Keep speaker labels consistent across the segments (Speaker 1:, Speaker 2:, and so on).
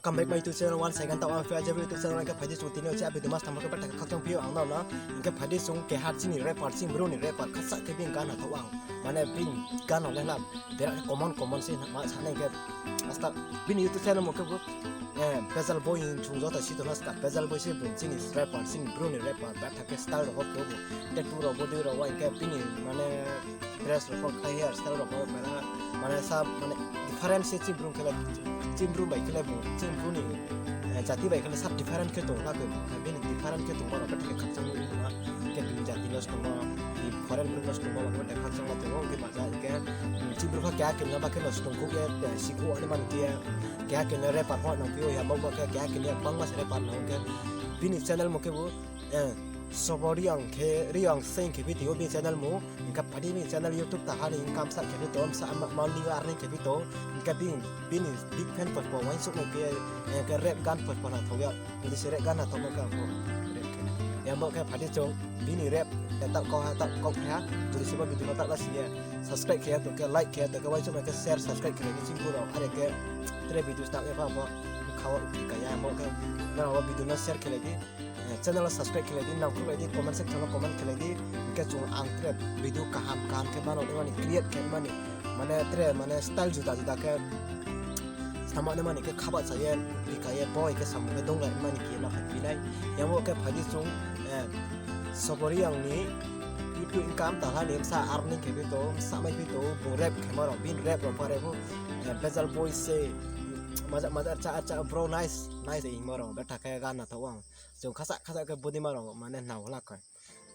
Speaker 1: welcome back my YouTube channel once again. Tao ang fair YouTube channel cái phải đi xuống tin nữa chứ. Mas tham cái bắt khắc trong video ang nào nó cái phải đi xuống cái hạt sini report sini bro ni report khắc sắc cái bên gan là thấu ang. Mana bên gan nó lên làm. Để common sini mà sáng nay cái asta bên YouTube channel một cái bezel boy chung gió ta chỉ tao nó start bezel boy sini bro sini report sini bro ni report bắt cái style rồi cái bro. Cái tu rồi body rồi cái bên mana dress rồi cái hair style rồi mana sa mana difference cimbrum kala cimbrum bai kala bu cimbrum ni jati bai kala sab different ke to la ke bin different ke to bara ke khachang ni ma ke bin jati nos to di foreign brum nos to ma ba ke khachang la to ke ma ja ke cimbrum ka kya ke na ba ke nos to ko ke siku ani man ke kya ke na re par ho na pyo ya ba ke kya ke na bang ma se re par na ke bin channel mo ke bu Soboriang ke riang sing ke video bin channel mo ingka padi bin channel YouTube ta hani income sa ke to sa money earning ke to ingka bin big fan for wine sok ke rap gan for na thoya ni se rap gan na to ma ka ko ya mo ke padi chong bin rap ta ko ha tu se ba video ta la sia subscribe ke to ke like ke to ke wine sok ke share subscribe ke ni sing ko ro are ke tre video start e pa mo khawa ka ya mo ke na wa video na share ke lagi channel subscribe ke lagi, nak lagi comment section lo comment ke lagi, kita cuma angkat video kaham ke mana ni create ke mana tre mana style juta ke sama ni mana ke khabat saya dikaya boy ke sama ke dong mana ke nak pilih, yang mau ke pagi cung sobori yang ni YouTube income tahan ni sa earning ke itu sama itu rap ke mana bin rap apa rap bezel boy say masa aca bro nice ing maro beta kayak gana tawang so khasa ke body maro mana naw la kai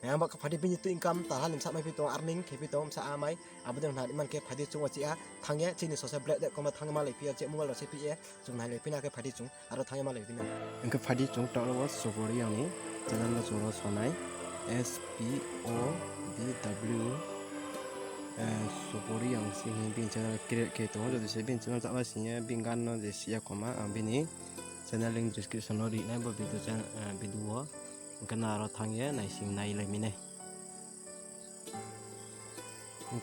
Speaker 1: ya mak phadi bin tu income ta halim sa mai pito earning ke pito sa amai abudeng na man ke phadi chung achi a thangya chini social black de koma thangma le pia che mobile se pia chung nai le pina ke phadi chung aro thangya ma le pina engke phadi chung ta lo sobori yang ni channel lo joro sonai SPOBW Sobori yang sing bin channel create ke to jadi se bin channel tak wasnya bin gan no de sia koma bini channel link description no ri nai bo video channel video kana ro thangye nai sing nai le mine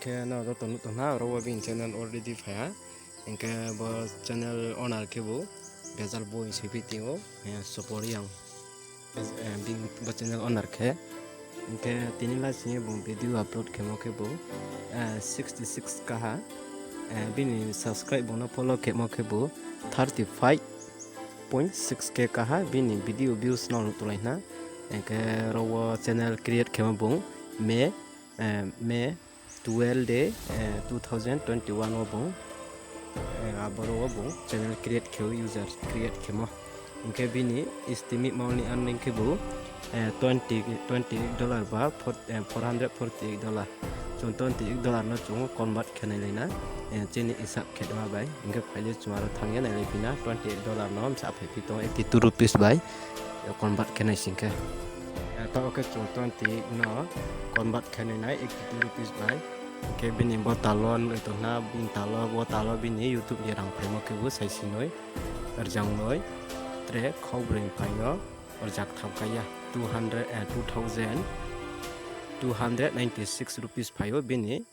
Speaker 1: ke na ro to na ro bin channel already fa ke bo channel owner ke bo bezel boy cpt o Sobori yang bin bo channel owner ke tinila sini bung video upload ke mo ke bo 66 kaha bini subscribe bona follow ke mo ke bo 35.6 ke kaha bini video views no tulai na ke rowo channel create ke mo bung May 12 day 2021 o bung aboro bung channel create ke user create ke mo ke bini estimate money earning ke bo $20 ba $448 chung $20 no chung convert kena lena chini isap ke ma bai inge phale chumaro thangya na lepina $28 no sa phe pito 82 rupees bai convert kena singke to ke chung 20 no convert kena na 82 rupees bai ke bini botalon itu na bin talo bini YouTube dirang premo ke bu sai sinoi arjang noi tre khobring paino arjak thangkaya 296 rupees payo bini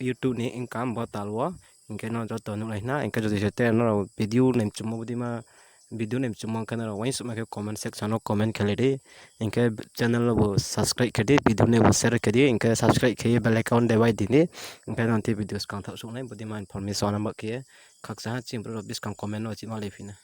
Speaker 1: YouTube ni income botalwa ingke no joto no laina ingke jodi sete no video nem chumo budima video nem chumo kana wai suma ke comment section no comment kheledi ingke channel lo subscribe kedi video ne share kedi ingke subscribe ke bell icon debai dini ingke nanti videos kang thak sunai budima information am ke khaksa chimbro bis kang comment no chima lefina